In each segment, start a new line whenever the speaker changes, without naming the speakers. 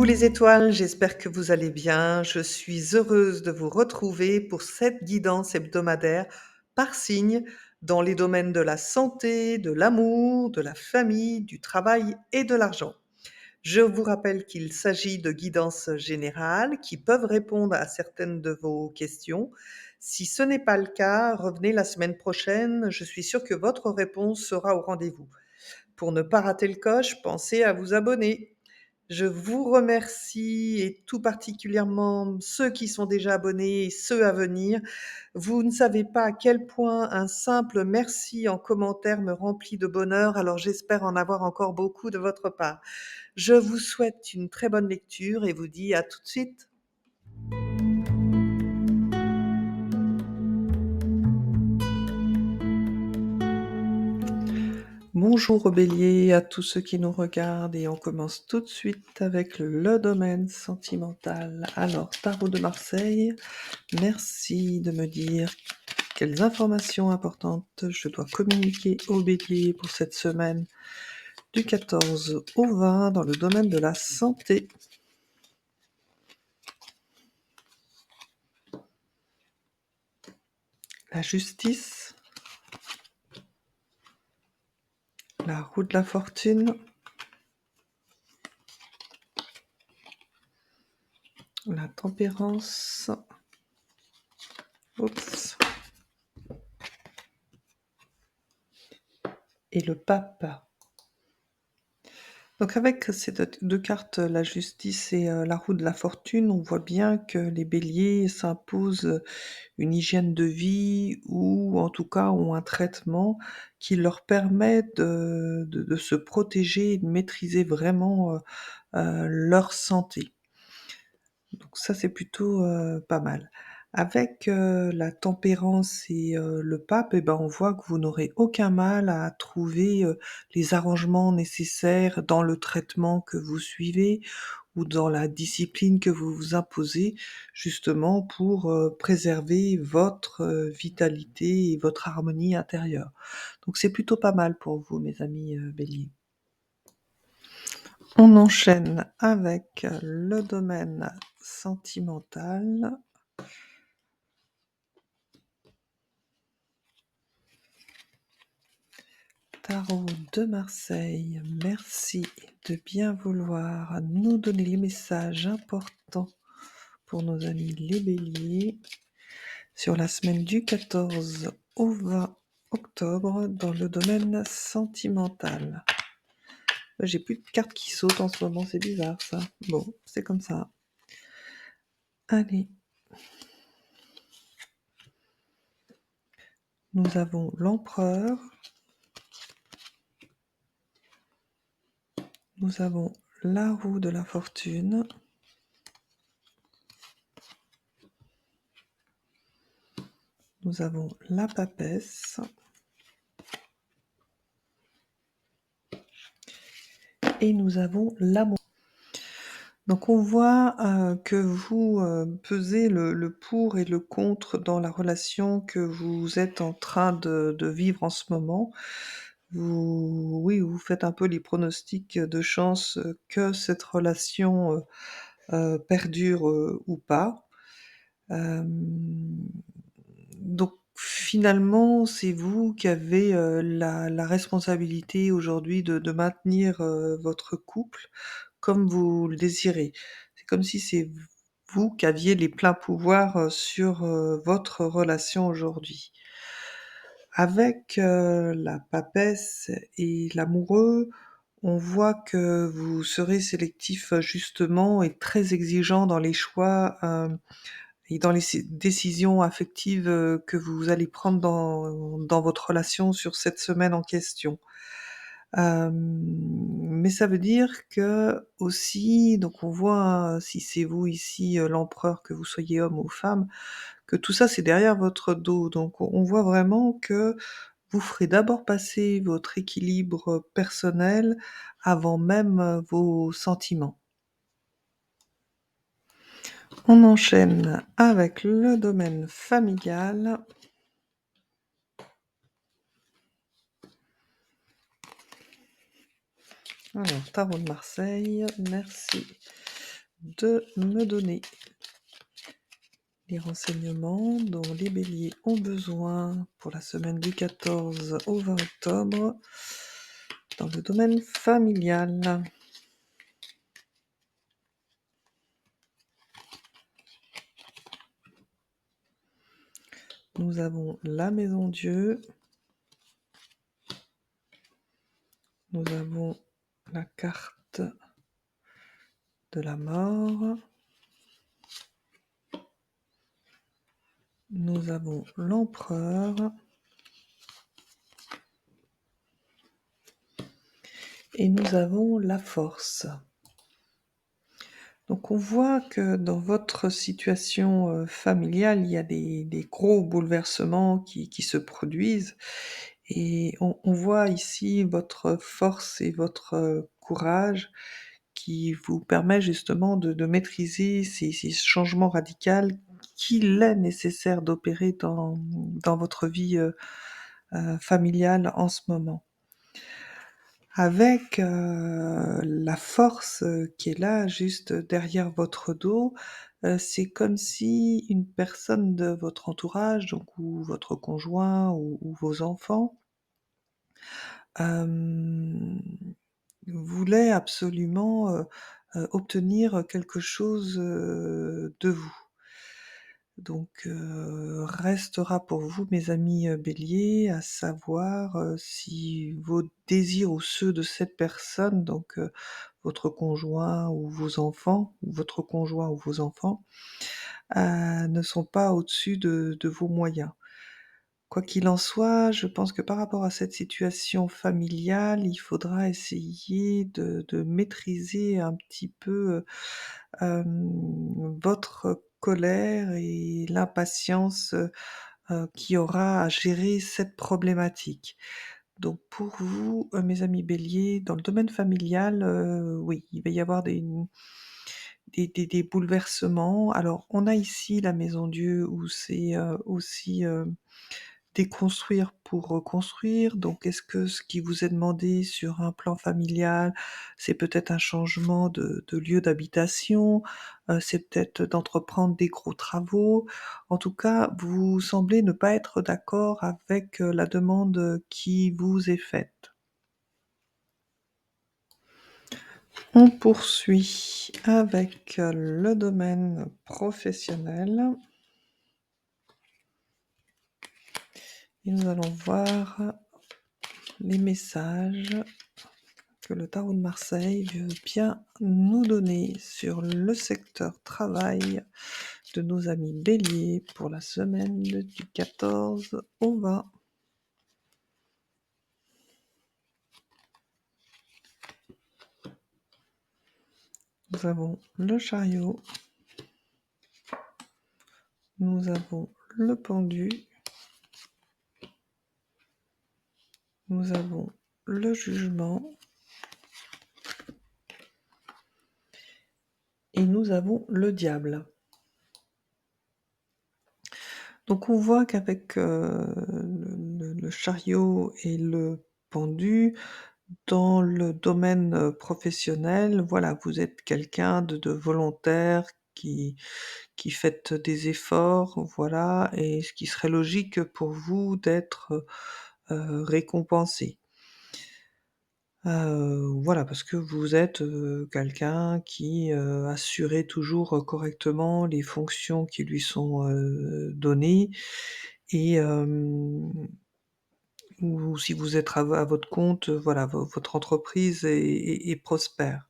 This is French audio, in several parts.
Coucou les étoiles, j'espère que vous allez bien. Je suis heureuse de vous retrouver pour cette guidance hebdomadaire par signe dans les domaines de la santé, de l'amour, de la famille, du travail et de l'argent. Je vous rappelle qu'il s'agit de guidances générales qui peuvent répondre à certaines de vos questions. Si ce n'est pas le cas, revenez la semaine prochaine. Je suis sûre que votre réponse sera au rendez-vous. Pour ne pas rater le coche, pensez à vous abonner. Je vous remercie et tout particulièrement ceux qui sont déjà abonnés et ceux à venir. Vous ne savez pas à quel point un simple merci en commentaire me remplit de bonheur, alors j'espère en avoir encore beaucoup de votre part. Je vous souhaite une très bonne lecture et vous dis à tout de suite. Bonjour aux béliers, à tous ceux qui nous regardent et on commence tout de suite avec le domaine sentimental. Alors, Tarot de Marseille, merci de me dire quelles informations importantes je dois communiquer aux béliers pour cette semaine du 14 au 20 dans le domaine de la santé. La justice, la roue de la fortune, la tempérance, oups, et le pape. Donc avec ces deux cartes, la justice et la roue de la fortune, on voit bien que les béliers s'imposent une hygiène de vie ou en tout cas ont un traitement qui leur permet de se protéger et de maîtriser vraiment leur santé. Donc ça, c'est plutôt pas mal. Avec la tempérance et le pape, eh ben, on voit que vous n'aurez aucun mal à trouver les arrangements nécessaires dans le traitement que vous suivez ou dans la discipline que vous vous imposez, justement pour préserver votre vitalité et votre harmonie intérieure. Donc c'est plutôt pas mal pour vous, mes amis béliers. On enchaîne avec le domaine sentimental. Tarot de Marseille, merci de bien vouloir nous donner les messages importants pour nos amis les béliers sur la semaine du 14 au 20 octobre dans le domaine sentimental. J'ai plus de cartes qui sautent en ce moment, c'est bizarre ça. Bon, c'est comme ça. Allez. Nous avons l'empereur. Nous avons la roue de la fortune. Nous avons la papesse. Et nous avons l'amour. Donc on voit que vous pesez le pour et le contre dans la relation que vous êtes en train de vivre en ce moment. Vous faites un peu les pronostics de chance que cette relation perdure ou pas. Donc finalement, c'est vous qui avez la responsabilité aujourd'hui de maintenir votre couple comme vous le désirez. C'est comme si c'est vous qui aviez les pleins pouvoirs sur votre relation aujourd'hui. Avec la papesse et l'amoureux, on voit que vous serez sélectif justement et très exigeant dans les choix et dans les décisions affectives que vous allez prendre dans votre relation sur cette semaine en question. Mais ça veut dire que aussi, donc on voit, hein, si c'est vous ici, l'empereur, que vous soyez homme ou femme, que tout ça c'est derrière votre dos. Donc on voit vraiment que vous ferez d'abord passer votre équilibre personnel avant même vos sentiments. On enchaîne avec le domaine familial. Alors, Tarot de Marseille, merci de me donner les renseignements dont les béliers ont besoin pour la semaine du 14 au 20 octobre dans le domaine familial. Nous avons la maison Dieu, nous avons la carte de la mort, nous avons l'empereur et nous avons la force. Donc on voit que dans votre situation, familiale, il y a des gros bouleversements qui se produisent et on voit ici votre force et votre, courage qui vous permet justement de maîtriser ces changements radicals qu'il est nécessaire d'opérer dans votre vie, familiale en ce moment. Avec, la force, qui est là, juste derrière votre dos, c'est comme si une personne de votre entourage, donc ou votre conjoint ou vos enfants, hem, voulait absolument, obtenir quelque chose, de vous. Donc, restera pour vous, mes amis, béliers, à savoir, si vos désirs ou ceux de cette personne, donc, votre conjoint ou vos enfants, ou votre conjoint ou vos enfants, ne sont pas au-dessus de vos moyens. Quoi qu'il en soit, je pense que par rapport à cette situation familiale, il faudra essayer de maîtriser un petit peu, votre colère et l'impatience, qu'il y aura à gérer cette problématique. Donc pour vous, mes amis béliers, dans le domaine familial, oui, il va y avoir des bouleversements. Alors on a ici la maison Dieu où c'est, aussi, déconstruire pour reconstruire. Donc est-ce que ce qui vous est demandé sur un plan familial, c'est peut-être un changement de lieu d'habitation? C'est peut-être d'entreprendre des gros travaux? En tout cas, vous semblez ne pas être d'accord avec, la demande, qui vous est faite. On poursuit avec, le domaine professionnel et nous allons voir les messages que le tarot de Marseille veut bien nous donner sur le secteur travail de nos amis béliers pour la semaine du 14 au 20. Nous avons le chariot, nous avons le pendu, nous avons le jugement et nous avons le diable. Donc on voit qu'avec, le chariot et le pendu, dans le domaine, professionnel, voilà, vous êtes quelqu'un de volontaire qui faites des efforts, voilà, et ce qui serait logique pour vous d'être, récompensé. Voilà, parce que vous êtes, quelqu'un qui, assurait toujours, correctement les fonctions qui lui sont, données et ou si vous êtes à votre compte, voilà, votre entreprise est prospère.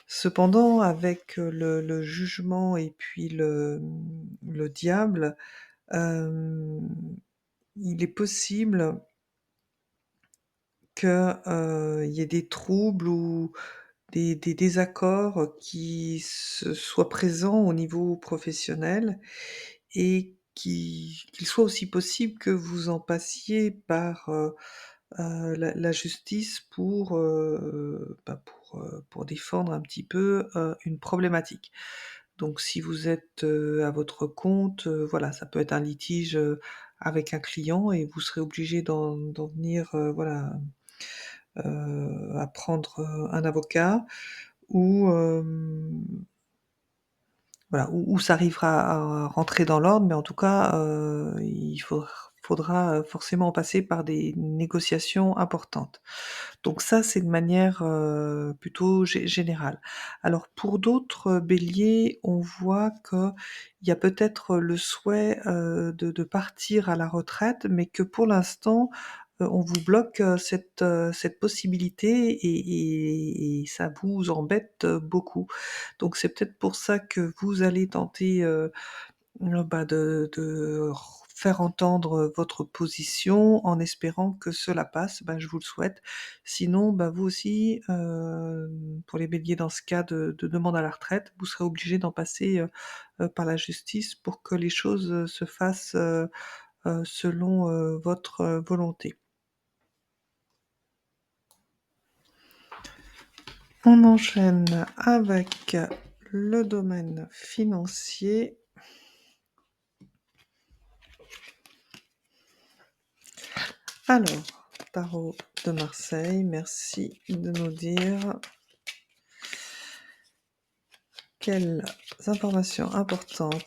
Cependant, avec, le jugement et puis le diable, hem, il est possible que, il y ait des troubles ou des désaccords qui se soient présents au niveau professionnel et qu'il soit aussi possible que vous en passiez par, la justice pour défendre un petit peu, une problématique. Donc si vous êtes, à votre compte, voilà, ça peut être un litige, avec un client et vous serez obligé d'en venir, voilà, à prendre, un avocat où, voilà, où ça arrivera à rentrer dans l'ordre, mais en tout cas, il faudra, forcément passer par des négociations importantes. Donc ça, c'est de manière, plutôt générale. Alors pour d'autres, béliers, on voit qu'il y a peut-être le souhait, de partir à la retraite, mais que pour l'instant, on vous bloque, cette possibilité et ça vous embête, beaucoup. Donc c'est peut-être pour ça que vous allez tenter, bah, de faire entendre votre position en espérant que cela passe, bah, je vous le souhaite. Sinon, bah, vous aussi, pour les béliers dans ce cas de demande à la retraite, vous serez obligés d'en passer, par la justice pour que les choses, se fassent, selon, votre, volonté. On enchaîne avec le domaine financier. Alors, tarot de Marseille, merci de nous dire quelles informations importantes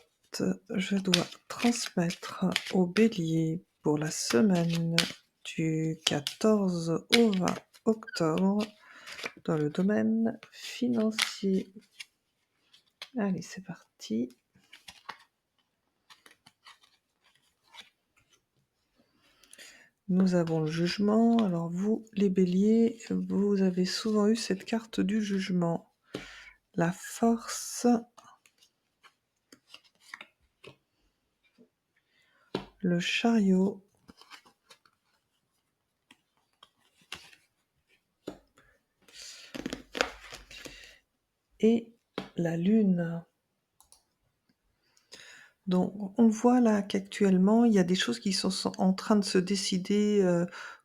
je dois transmettre au bélier pour la semaine du 14 au 20 octobre dans le domaine financier. Allez, c'est parti. Nous avons le jugement. Alors vous, les béliers, vous avez souvent eu cette carte du jugement. La force, le chariot et la lune. Donc on voit là qu'actuellement, il y a des choses qui sont en train de se décider,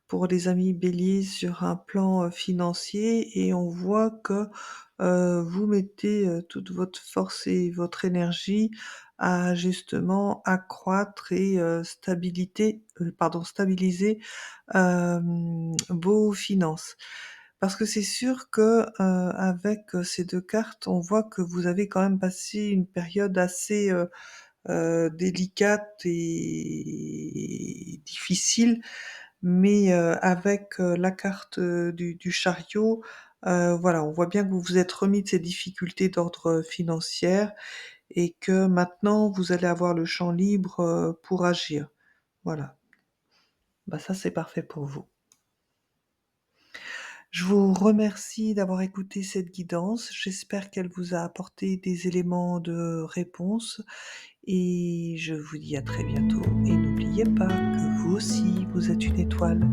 pour les amis béliers sur un plan, financier et on voit que, vous mettez, toute votre force et votre énergie à justement accroître et stabiliser, vos finances. Parce que c'est sûr que, avec, ces 2 cartes, on voit que vous avez quand même passé une période assez, délicate et difficile, mais avec, la carte, du chariot, voilà, on voit bien que vous vous êtes remis de ces difficultés d'ordre, financière et que maintenant vous allez avoir le champ libre, pour agir. Voilà, bah, ça c'est parfait pour vous. Je vous remercie d'avoir écouté cette guidance. J'espère qu'elle vous a apporté des éléments de réponse et je vous dis à très bientôt et n'oubliez pas que vous aussi, vous êtes une étoile.